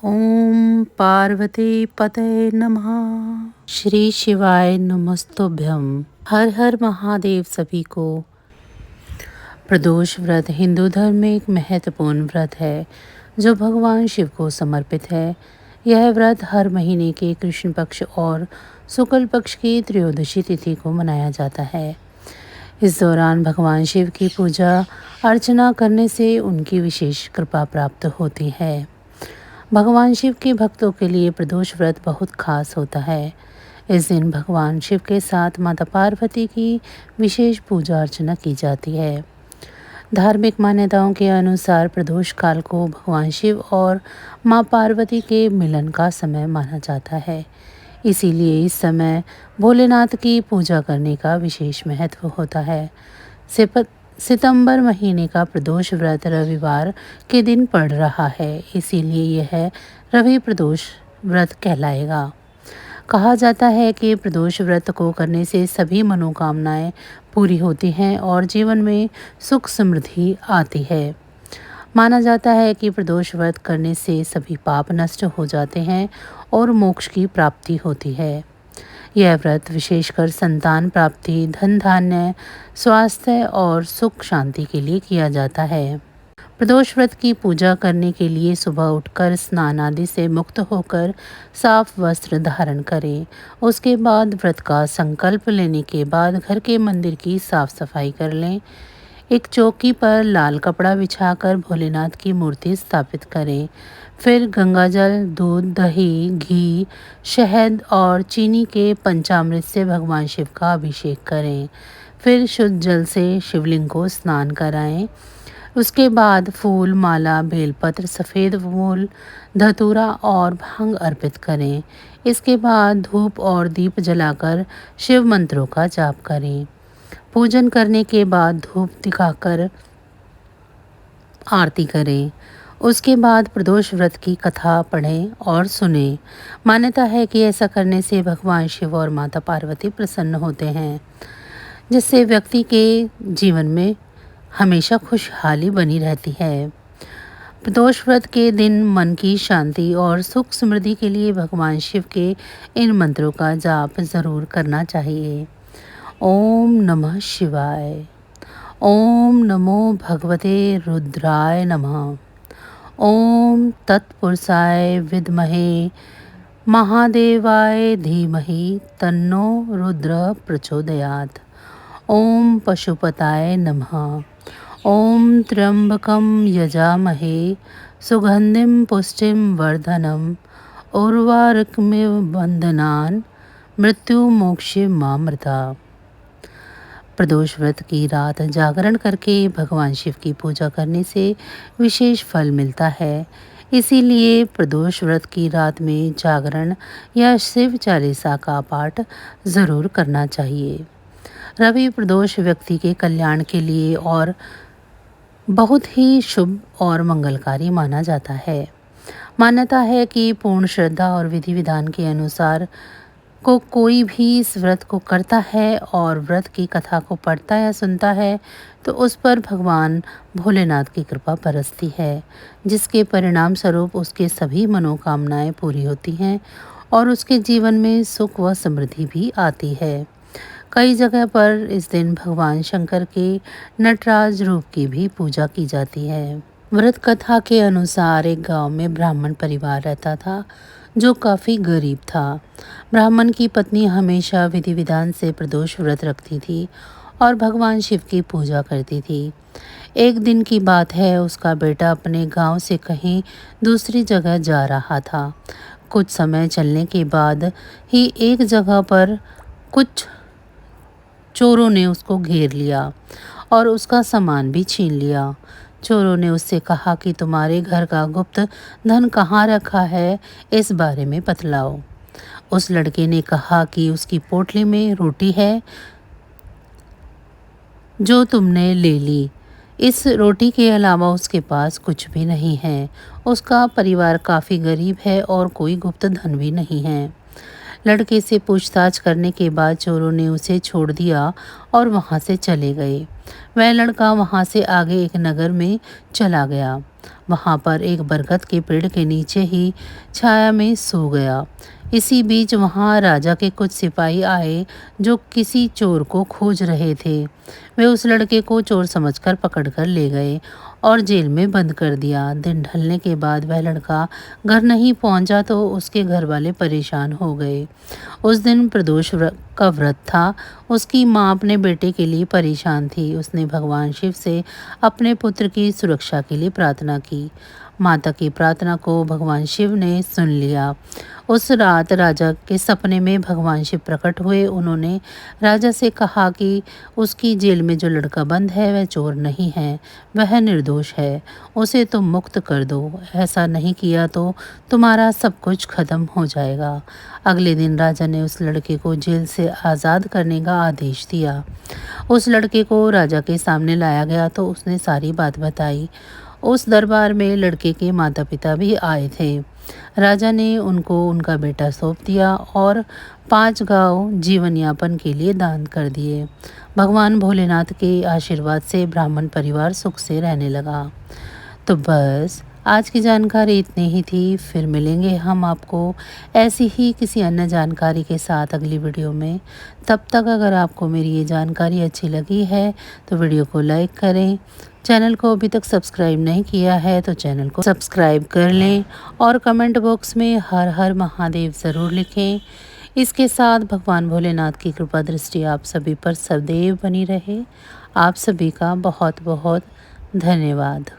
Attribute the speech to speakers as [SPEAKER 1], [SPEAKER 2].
[SPEAKER 1] ओम पार्वती पतये नमः। श्री शिवाय नमस्तुभ्यम। हर हर महादेव सभी को। प्रदोष व्रत हिंदू धर्म में एक महत्वपूर्ण व्रत है जो भगवान शिव को समर्पित है। यह व्रत हर महीने के कृष्ण पक्ष और शुक्ल पक्ष की त्रयोदशी तिथि को मनाया जाता है। इस दौरान भगवान शिव की पूजा अर्चना करने से उनकी विशेष कृपा प्राप्त होती है। भगवान शिव के भक्तों के लिए प्रदोष व्रत बहुत खास होता है। इस दिन भगवान शिव के साथ माता पार्वती की विशेष पूजा अर्चना की जाती है। धार्मिक मान्यताओं के अनुसार प्रदोष काल को भगवान शिव और मां पार्वती के मिलन का समय माना जाता है। इसीलिए इस समय भोलेनाथ की पूजा करने का विशेष महत्व होता है। सितंबर महीने का प्रदोष व्रत रविवार के दिन पड़ रहा है, इसीलिए यह रवि प्रदोष व्रत कहलाएगा। कहा जाता है कि प्रदोष व्रत को करने से सभी मनोकामनाएं पूरी होती हैं और जीवन में सुख समृद्धि आती है। माना जाता है कि प्रदोष व्रत करने से सभी पाप नष्ट हो जाते हैं और मोक्ष की प्राप्ति होती है। यह व्रत विशेषकर संतान प्राप्ति, धन धान्य, स्वास्थ्य और सुख शांति के लिए किया जाता है। प्रदोष व्रत की पूजा करने के लिए सुबह उठकर स्नान आदि से मुक्त होकर साफ वस्त्र धारण करें। उसके बाद व्रत का संकल्प लेने के बाद घर के मंदिर की साफ सफाई कर लें। एक चौकी पर लाल कपड़ा बिछाकर भोलेनाथ की मूर्ति स्थापित करें। फिर गंगाजल, दूध, दही, घी, शहद और चीनी के पंचामृत से भगवान शिव का अभिषेक करें। फिर शुद्ध जल से शिवलिंग को स्नान कराएं। उसके बाद फूल, माला, बेलपत्र, सफ़ेद फूल, धतूरा और भांग अर्पित करें। इसके बाद धूप और दीप जलाकर शिव मंत्रों का जाप करें। पूजन करने के बाद धूप दिखाकर आरती करें। उसके बाद प्रदोष व्रत की कथा पढ़ें और सुनें। मान्यता है कि ऐसा करने से भगवान शिव और माता पार्वती प्रसन्न होते हैं, जिससे व्यक्ति के जीवन में हमेशा खुशहाली बनी रहती है। प्रदोष व्रत के दिन मन की शांति और सुख समृद्धि के लिए भगवान शिव के इन मंत्रों का जाप जरूर करना चाहिए। ओम नमः शिवाय। ओम नमो भगवते रुद्राय नमः। ओम तत्पुरुषाय विद्महे महादेवाय धीमहि तन्नो रुद्र प्रचोदयात्। ओम पशुपताय नमः। ओम त्र्यंबकं यजामहे सुगंधिं पुष्टिं वर्धनम् उर्वारुकमिव बंधनान् मृत्युमोक्षे मामृता। प्रदोष व्रत की रात जागरण करके भगवान शिव की पूजा करने से विशेष फल मिलता है। इसीलिए प्रदोष व्रत की रात में जागरण या शिव चालीसा का पाठ जरूर करना चाहिए। रवि प्रदोष व्यक्ति के कल्याण के लिए और बहुत ही शुभ और मंगलकारी माना जाता है। मान्यता है कि पूर्ण श्रद्धा और विधि विधान के अनुसार को कोई भी इस व्रत को करता है और व्रत की कथा को पढ़ता या सुनता है तो उस पर भगवान भोलेनाथ की कृपा बरसती है, जिसके परिणाम स्वरूप उसके सभी मनोकामनाएं पूरी होती हैं और उसके जीवन में सुख व समृद्धि भी आती है। कई जगह पर इस दिन भगवान शंकर के नटराज रूप की भी पूजा की जाती है। व्रत कथा के अनुसार एक गांव में ब्राह्मण परिवार रहता था जो काफ़ी गरीब था। ब्राह्मण की पत्नी हमेशा विधि विधान से प्रदोष व्रत रखती थी और भगवान शिव की पूजा करती थी। एक दिन की बात है, उसका बेटा अपने गांव से कहीं दूसरी जगह जा रहा था। कुछ समय चलने के बाद ही एक जगह पर कुछ चोरों ने उसको घेर लिया और उसका सामान भी छीन लिया। चोरों ने उससे कहा कि तुम्हारे घर का गुप्त धन कहाँ रखा है, इस बारे में बतलाओ। उस लड़के ने कहा कि उसकी पोटली में रोटी है जो तुमने ले ली। इस रोटी के अलावा उसके पास कुछ भी नहीं है। उसका परिवार काफ़ी गरीब है और कोई गुप्त धन भी नहीं है। लड़के से पूछताछ करने के बाद चोरों ने उसे छोड़ दिया और वहां से चले गए। वह लड़का वहां से आगे एक नगर में चला गया। वहां पर एक बरगद के पेड़ के नीचे ही छाया में सो गया। इसी बीच वहां राजा के कुछ सिपाही आए जो किसी चोर को खोज रहे थे। वे उस लड़के को चोर समझकर पकड़कर ले गए और जेल में बंद कर दिया। दिन ढलने के बाद वह लड़का घर नहीं पहुंचा तो उसके घर वाले परेशान हो गए। उस दिन का व्रत था। उसकी माँ अपने बेटे के लिए परेशान थी। उसने भगवान शिव से अपने पुत्र की सुरक्षा के लिए प्रार्थना की। माता की प्रार्थना को भगवान शिव ने सुन लिया। उस रात राजा के सपने में भगवान शिव प्रकट हुए। उन्होंने राजा से कहा कि उसकी जेल में जो लड़का बंद है वह चोर नहीं है, वह निर्दोष है। उसे तुम मुक्त कर दो। ऐसा नहीं किया तो तुम्हारा सब कुछ खत्म हो जाएगा। अगले दिन राजा ने उस लड़के को जेल से आज़ाद करने का आदेश दिया। उस लड़के को राजा के सामने लाया गया तो उसने सारी बात बताई। उस दरबार में लड़के के माता पिता भी आए थे। राजा ने उनको उनका बेटा सौंप दिया और 5 गांव जीवन यापन के लिए दान कर दिए। भगवान भोलेनाथ के आशीर्वाद से ब्राह्मण परिवार सुख से रहने लगा। तो बस आज की जानकारी इतनी ही थी। फिर मिलेंगे हम आपको ऐसी ही किसी अन्य जानकारी के साथ अगली वीडियो में। तब तक अगर आपको मेरी ये जानकारी अच्छी लगी है तो वीडियो को लाइक करें। चैनल को अभी तक सब्सक्राइब नहीं किया है तो चैनल को सब्सक्राइब कर लें और कमेंट बॉक्स में हर हर महादेव ज़रूर लिखें। इसके साथ भगवान भोलेनाथ की कृपा दृष्टि आप सभी पर सदैव बनी रहे। आप सभी का बहुत बहुत धन्यवाद।